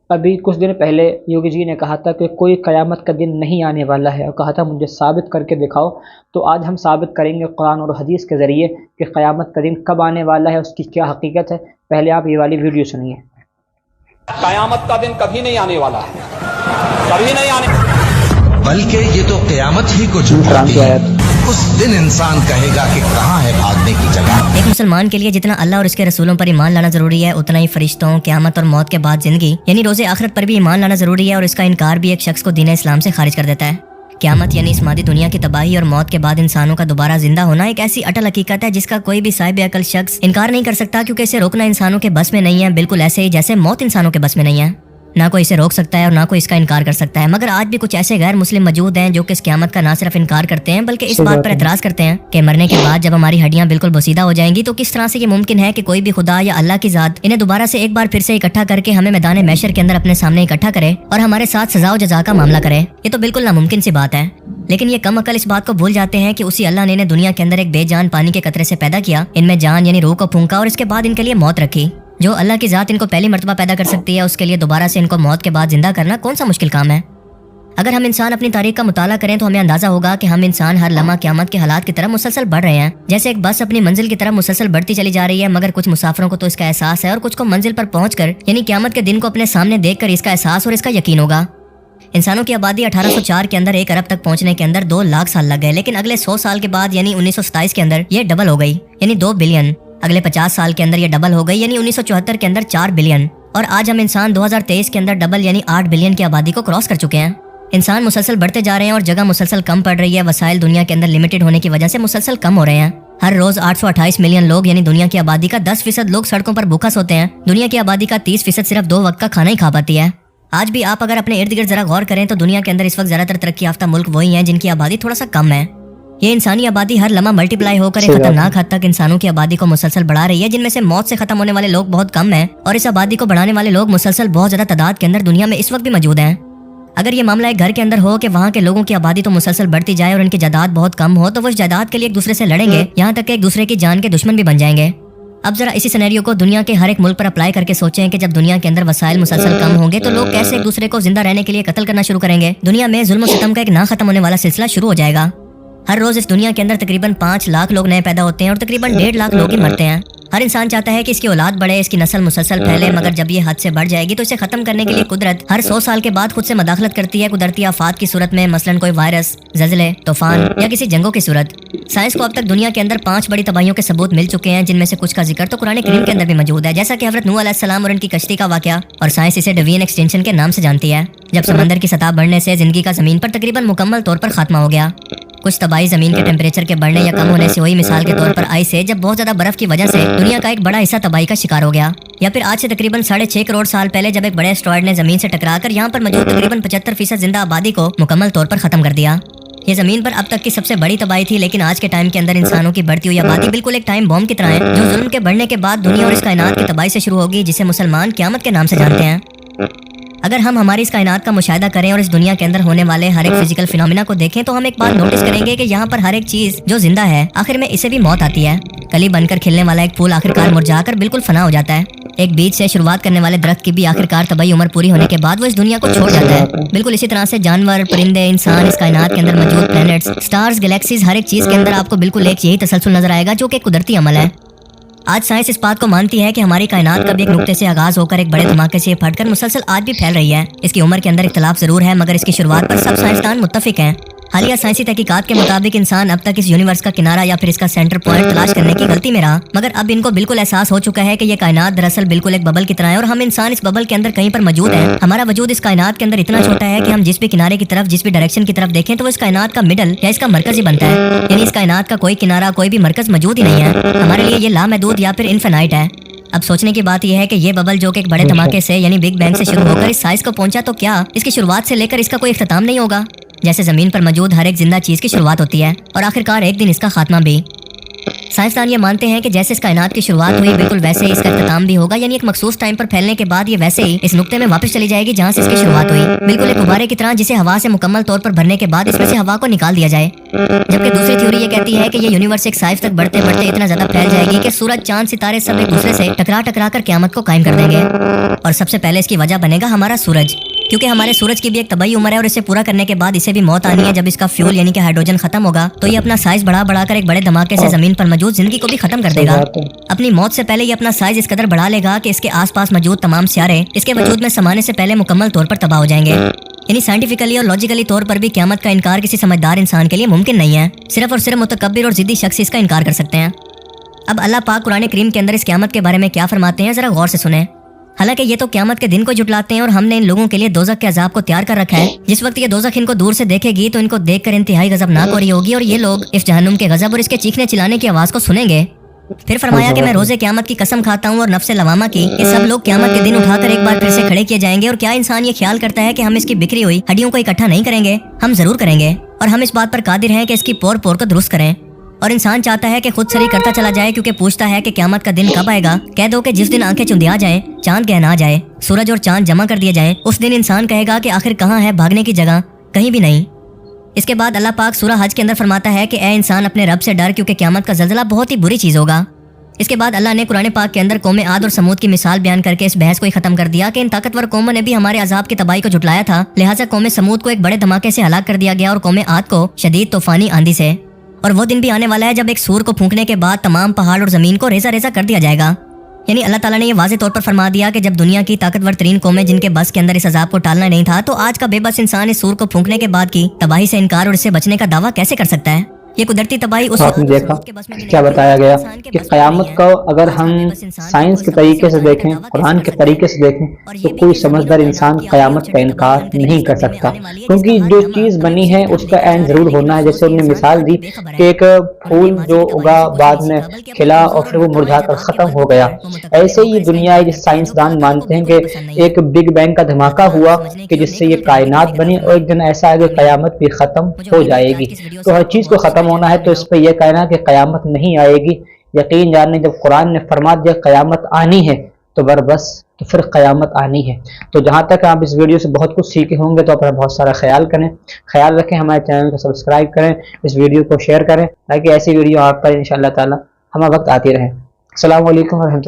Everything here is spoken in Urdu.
ابھی کچھ دن پہلے یوگی جی نے کہا تھا کہ کوئی قیامت کا دن نہیں آنے والا ہے، اور کہا تھا مجھے ثابت کر کے دکھاؤ۔ تو آج ہم ثابت کریں گے قرآن اور حدیث کے ذریعے کہ قیامت کا دن کب آنے والا ہے، اس کی کیا حقیقت ہے۔ پہلے آپ یہ والی ویڈیو سنیے۔ قیامت کا دن کبھی نہیں آنے والا ہے، کبھی نہیں آنے، بلکہ یہ تو قیامت ہی کو جھٹلاتی ہے۔ اس دن انسان کہے گا کہ کہاں ہے بھاگنے کی جگہ۔ ایک مسلمان کے لیے جتنا اللہ اور اس کے رسولوں پر ایمان لانا ضروری ہے، اتنا ہی فرشتوں، قیامت اور موت کے بعد زندگی یعنی روز آخرت پر بھی ایمان لانا ضروری ہے، اور اس کا انکار بھی ایک شخص کو دین اسلام سے خارج کر دیتا ہے۔ قیامت یعنی اس مادی دنیا کی تباہی اور موت کے بعد انسانوں کا دوبارہ زندہ ہونا ایک ایسی اٹل حقیقت ہے جس کا کوئی بھی صاحب عقل شخص انکار نہیں کر سکتا، کیونکہ اسے روکنا انسانوں کے بس میں نہیں ہے، بالکل ایسے ہی جیسے موت انسانوں کے بس میں نہیں ہے۔ نہ کوئی اسے روک سکتا ہے اور نہ کوئی اس کا انکار کر سکتا ہے، مگر آج بھی کچھ ایسے غیر مسلم موجود ہیں جو کہ اس قیامت کا نہ صرف انکار کرتے ہیں بلکہ اس بات پر اعتراض کرتے ہیں کہ مرنے کے بعد جب ہماری ہڈیاں بالکل بوسیدہ ہو جائیں گی تو کس طرح سے یہ ممکن ہے کہ کوئی بھی خدا یا اللہ کی ذات انہیں دوبارہ سے ایک بار پھر سے اکٹھا کر کے ہمیں میدان محشر کے اندر اپنے سامنے اکٹھا کرے اور ہمارے ساتھ سزا و جزا کا معاملہ کرے۔ یہ تو بالکل ناممکن سی بات ہے، لیکن یہ کم عقل اس بات کو بھول جاتے ہیں کہ اسی اللہ نے انہیں دنیا کے اندر ایک بے جان پانی کے قطرے سے پیدا کیا، ان میں جان یعنی روح کو پھونکا اور اس کے بعد ان کے لیے موت رکھی۔ جو اللہ کی ذات ان کو پہلی مرتبہ پیدا کر سکتی ہے، اس کے لیے دوبارہ سے ان کو موت کے بعد زندہ کرنا کون سا مشکل کام ہے؟ اگر ہم انسان اپنی تاریخ کا مطالعہ کریں تو ہمیں اندازہ ہوگا کہ ہم انسان ہر لمحہ قیامت کے حالات کی طرف مسلسل بڑھ رہے ہیں، جیسے ایک بس اپنی منزل کی طرف مسلسل بڑھتی چلی جا رہی ہے، مگر کچھ مسافروں کو تو اس کا احساس ہے اور کچھ کو منزل پر پہنچ کر یعنی قیامت کے دن کو اپنے سامنے دیکھ کر اس کا احساس اور اس کا یقین ہوگا۔ انسانوں کی آبادی 1804 کے اندر 1 ارب تک پہنچنے کے اندر 2 لاکھ سال لگ گئے، لیکن اگلے 100 سال کے بعد یعنی 1927 کے اندر یہ ڈبل ہو گئی یعنی 2 بلین۔ اگلے 50 سال کے اندر یہ ڈبل ہو گئی یعنی 1974 کے اندر 4 بلین، اور آج ہم انسان 2023 کے اندر ڈبل یعنی 8 بلین کی آبادی کو کراس کر چکے ہیں۔ انسان مسلسل بڑھتے جا رہے ہیں اور جگہ مسلسل کم پڑ رہی ہے، وسائل دنیا کے اندر لمیٹڈ ہونے کی وجہ سے مسلسل کم ہو رہے ہیں۔ ہر روز 828 ملین لوگ یعنی دنیا کی آبادی کا 10% لوگ سڑکوں پر بھوکا سوتے ہیں۔ دنیا کی آبادی کا 30% صرف 2 وقت کا کھانا ہی کھا پاتی ہے۔ آج بھی آپ اگر اپنے ارد گرد ذرا غور کریں تو دنیا کے اندر اس وقت زیادہ تر ترقی یافتہ ملک وہی ہیں جن کی آبادی تھوڑا سا کم ہے۔ یہ انسانی آبادی ہر لمحہ ملٹی پلائی ہو کر ایک خطرناک حد تک انسانوں کی آبادی کو مسلسل بڑھا رہی ہے، جن میں سے موت سے ختم ہونے والے لوگ بہت کم ہیں، اور اس آبادی کو بڑھانے والے لوگ مسلسل بہت زیادہ تعداد کے اندر دنیا میں اس وقت بھی موجود ہیں۔ اگر یہ معاملہ ایک گھر کے اندر ہو کہ وہاں کے لوگوں کی آبادی تو مسلسل بڑھتی جائے اور ان کی جائیداد بہت کم ہو، تو وہ اس جائیداد کے لیے ایک دوسرے سے لڑیں گے، یہاں تک کہ ایک دوسرے کی جان کے دشمن بھی بن جائیں گے۔ اب ذرا اسی سینیریو کو دنیا کے ہر ایک ملک پر اپلائی کر کے سوچیں کہ جب دنیا کے اندر وسائل مسلسل کم ہوں گے تو لوگ کیسے ایک دوسرے کو زندہ رہنے کے لیے قتل کرنا شروع کریں گے۔ دنیا میں ظلم و ستم کا ایک نہ ختم ہونے والا سلسلہ شروع ہو جائے گا۔ ہر روز اس دنیا کے اندر تقریباً 5 لاکھ لوگ نئے پیدا ہوتے ہیں اور تقریباً 1.5 لاکھ لوگ ہی مرتے ہیں۔ ہر انسان چاہتا ہے کہ اس کی اولاد بڑھے، اس کی نسل مسلسل پھیلے، مگر جب یہ حد سے بڑھ جائے گی تو اسے ختم کرنے کے لیے قدرت ہر 100 سال کے بعد خود سے مداخلت کرتی ہے، قدرتی آفات کی صورت میں، مثلاً کوئی وائرس، زلزلے، طوفان یا کسی جنگوں کی صورت۔ سائنس کو اب تک دنیا کے اندر 5 بڑی تباہیوں کے ثبوت مل چکے ہیں، جن میں سے کچھ کا ذکر تو قرآن کریم کے اندر بھی موجود ہے، جیسا کہ حضرت نوح علیہ السلام اور ان کی کشتی کا واقعہ، اور سائنس اسے ڈوین ایکسٹینشن کے نام سے جانتی ہے، جب سمندر کی سطح بڑھنے سے زندگی کا زمین پر تقریباً مکمل طور پر خاتمہ ہو گیا۔ کچھ تباہی زمین کے ٹیمپریچر کے بڑھنے یا کم ہونے سے ہوئی، مثال کے طور پر آئی سے جب بہت زیادہ برف کی وجہ سے دنیا کا ایک بڑا حصہ تباہی کا شکار ہو گیا، یا پھر آج سے تقریباً 6.5 کروڑ سال پہلے جب ایک بڑے اسٹرائیڈ نے زمین سے ٹکرا کر یہاں پر موجود تقریباً 75% زندہ آبادی کو مکمل طور پر ختم کر دیا۔ یہ زمین پر اب تک کی سب سے بڑی تباہی تھی، لیکن آج کے ٹائم کے اندر انسانوں کی بڑھتی ہوئی آبادی بالکل ایک ٹائم بم کی طرح ہے، جو ظلم کے بڑھنے کے بعد دنیا اور اس کائنات کی تباہی سے شروع ہوگی، جسے مسلمان قیامت کے نام سے جانتے ہیں۔ اگر ہم ہماری اس کائنات کا مشاہدہ کریں اور اس دنیا کے اندر ہونے والے ہر ایک فزیکل فینومینا کو دیکھیں تو ہم ایک بات نوٹس کریں گے کہ یہاں پر ہر ایک چیز جو زندہ ہے آخر میں اسے بھی موت آتی ہے۔ کلی بن کر کھلنے والا ایک پھول آخرکار مرجھا کر بالکل فنا ہو جاتا ہے۔ ایک بیج سے شروعات کرنے والے درخت کی بھی آخرکار طبعی عمر پوری ہونے کے بعد وہ اس دنیا کو چھوڑ جاتا ہے۔ بالکل اسی طرح سے جانور، پرندے، انسان، اس کائنات کے اندر موجود پلینٹس، سٹارز، گلیکسیز، ہر ایک چیز کے اندر آپ کو بالکل ایک یہی تسلسل نظر آئے گا جو کہ ایک قدرتی عمل ہے۔ آج سائنس اس بات کو مانتی ہے کہ ہماری کائنات کا بھی ایک نقطے سے آغاز ہو کر ایک بڑے دھماکے سے پھٹ کر مسلسل آج بھی پھیل رہی ہے۔ اس کی عمر کے اندر اختلاف ضرور ہے، مگر اس کی شروعات پر سب سائنسدان متفق ہیں۔ حالیہ سائنسی تحقیقات کے مطابق انسان اب تک اس یونیورس کا کنارہ یا پھر اس کا سینٹر پوائنٹ تلاش کرنے کی غلطی میں رہا، مگر اب ان کو بالکل احساس ہو چکا ہے کہ یہ کائنات دراصل بالکل ایک ببل کی طرح ہے اور ہم انسان اس ببل کے اندر کہیں پر موجود ہیں۔ ہمارا وجود اس کائنات کے اندر اتنا چھوٹا ہے کہ ہم جس بھی کنارے کی طرف، جس بھی ڈائریکشن کی طرف دیکھیں تو وہ اس کائنات کا مڈل یا اس کا مرکز ہی بنتا ہے، یعنی اس کائنات کا کوئی کنارہ، کوئی بھی مرکز موجود ہی نہیں ہے۔ ہمارے لیے یہ لامحدود یا پھر انفینائٹ ہے۔ اب سوچنے کی بات یہ ہے کہ یہ ببل جو کہ ایک بڑے دھماکے سے یعنی بگ بینگ سے شروع ہو کر اس سائز کو پہنچا، تو کیا اس کی شروعات سے لے کر اس کا کوئی اختتام نہیں ہوگا؟ جیسے زمین پر موجود ہر ایک زندہ چیز کی شروعات ہوتی ہے اور آخرکار ایک دن اس کا خاتمہ بھی۔ سائنسدان یہ مانتے ہیں کہ جیسے اس کائنات کی شروعات ہوئی بالکل ویسے ہی اس کا اختتام بھی ہوگا، یعنی ایک مخصوص ٹائم پر پھیلنے کے بعد یہ ویسے ہی اس نقطے میں واپس چلی جائے گی جہاں سے اس کی شروعات ہوئی، بالکل ایک غبارے کی طرح جسے ہوا سے مکمل طور پر بھرنے کے بعد اس میں سے ہوا کو نکال دیا جائے۔ جبکہ دوسری تھیوری یہ کہتی ہے کہ یہ یونیورس ایک سائز تک بڑھتے بڑھتے اتنا زیادہ پھیل جائے گی کہ سورج، چاند، ستارے سب ایک دوسرے سے ٹکرا کر قیامت کو قائم کر دیں گے، اور سب سے پہلے اس کی وجہ بنے گا ہمارا سورج، کیونکہ ہمارے سورج کی بھی ایک طبعی عمر ہے اور اسے پورا کرنے کے بعد اسے بھی موت آنی ہے۔ جب اس کا فیول یعنی کہ ہائیڈروجن ختم ہوگا تو یہ اپنا سائز بڑھا کر ایک بڑے دھماکے سے زمین پر موجود زندگی کو بھی ختم کر دے گا۔ اپنی موت سے پہلے یہ اپنا سائز اس قدر بڑھا لے گا کہ اس کے آس پاس موجود تمام سیارے اس کے وجود میں سمانے سے پہلے مکمل طور پر تباہ ہو جائیں گے۔ یعنی سائنٹیفکلی اور لاجیکلی طور پر بھی قیامت کا انکار کسی سمجھدار انسان کے لیے ممکن نہیں ہے، صرف اور صرف متکبر اور ضدی شخص اس کا انکار کر سکتے ہیں۔ اب اللہ پاک قرآن کریم کے اندر اس قیامت کے بارے میں کیا فرماتے ہیں، ذرا غور سے سنیں۔ حالانکہ یہ تو قیامت کے دن کو جھٹلاتے ہیں اور ہم نے ان لوگوں کے لیے دوزخ کے عذاب کو تیار کر رکھا ہے۔ جس وقت یہ دوزخ ان کو دور سے دیکھے گی تو ان کو دیکھ کر انتہائی غضبناک ہو رہی ہوگی، اور یہ لوگ اس جہنم کے غضب اور اس کے چیخنے چلانے کی آواز کو سنیں گے۔ پھر فرمایا کہ میں روز قیامت کی قسم کھاتا ہوں اور نفس لوامہ کی کہ سب لوگ قیامت کے دن اٹھا کر ایک بار پھر سے کھڑے کیے جائیں گے، اور کیا انسان یہ خیال کرتا ہے کہ ہم اس کی بکھری ہوئی ہڈیوں کو اکٹھا نہیں کریں گے؟ ہم ضرور کریں گے، اور ہم اس بات پر قادر ہیں کہ اس کی پور کو درست کریں۔ اور انسان چاہتا ہے کہ خود سری کرتا چلا جائے، کیونکہ پوچھتا ہے کہ قیامت کا دن کب آئے گا۔ کہہ دو کہ جس دن آنکھیں چندیا جائیں، چاند گہنا جائے، سورج اور چاند جمع کر دیے جائیں، اس دن انسان کہے گا کہ آخر کہاں ہے بھاگنے کی جگہ؟ کہیں بھی نہیں۔ اس کے بعد اللہ پاک سورہ حج کے اندر فرماتا ہے کہ اے انسان اپنے رب سے ڈر، کیونکہ قیامت کا زلزلہ بہت ہی بری چیز ہوگا۔ اس کے بعد اللہ نے قرآن پاک کے اندر قوم عاد اور سمود کی مثال بیان کر کے اس بحث کو ہی ختم کر دیا کہ ان طاقتور قوموں نے بھی ہمارے عذاب کی تباہی کو جھٹلایا تھا، لہٰذا قوم سمود کو ایک بڑے دھماکے سے ہلاک کر دیا گیا، اور قوم عاد کو شدید طوفانی آندھی سے۔ اور وہ دن بھی آنے والا ہے جب ایک سور کو پھونکنے کے بعد تمام پہاڑ اور زمین کو ریزہ ریزہ کر دیا جائے گا۔ یعنی اللہ تعالیٰ نے یہ واضح طور پر فرما دیا کہ جب دنیا کی طاقتور ترین قومیں جن کے بس کے اندر اس عذاب کو ٹالنا نہیں تھا، تو آج کا بے بس انسان اس سور کو پھونکنے کے بعد کی تباہی سے انکار اور اس سے بچنے کا دعویٰ کیسے کر سکتا ہے؟ یہ قدرتی تباہی اس آپ نے دیکھا کیا بتایا گیا کہ قیامت کو اگر ہم سائنس کے طریقے سے دیکھیں، قرآن کے طریقے سے دیکھیں، تو کوئی سمجھدار انسان قیامت کا انکار نہیں کر سکتا، کیونکہ جو چیز بنی ہے اس کا عین ضرور ہونا ہے۔ جیسے انہوں نے مثال دی کہ ایک پھول جو اگا بعد میں کھلا اور پھر وہ مرجھا کر ختم ہو گیا، ایسے ہی دنیا ہے جس سائنسدان مانتے ہیں کہ ایک بگ بینگ کا دھماکہ ہوا کہ جس سے یہ کائنات بنی، اور ایک دن ایسا ہے کہ قیامت بھی ختم ہو جائے گی۔ تو ہر چیز کو ختم ہونا ہے، تو اس پہ یہ کہنا کہ قیامت نہیں آئے گی، یقین جاننے جب قرآن نے فرما دیا قیامت آنی ہے تو بس تو پھر قیامت آنی ہے۔ تو جہاں تک آپ اس ویڈیو سے بہت کچھ سیکھے ہوں گے تو اپنا بہت سارا خیال رکھیں، ہمارے چینل کو سبسکرائب کریں، اس ویڈیو کو شیئر کریں تاکہ ایسی ویڈیو آپ پر انشاءاللہ تعالی ہمہ وقت آتی رہیں۔ السلام علیکم ورحمۃ اللہ۔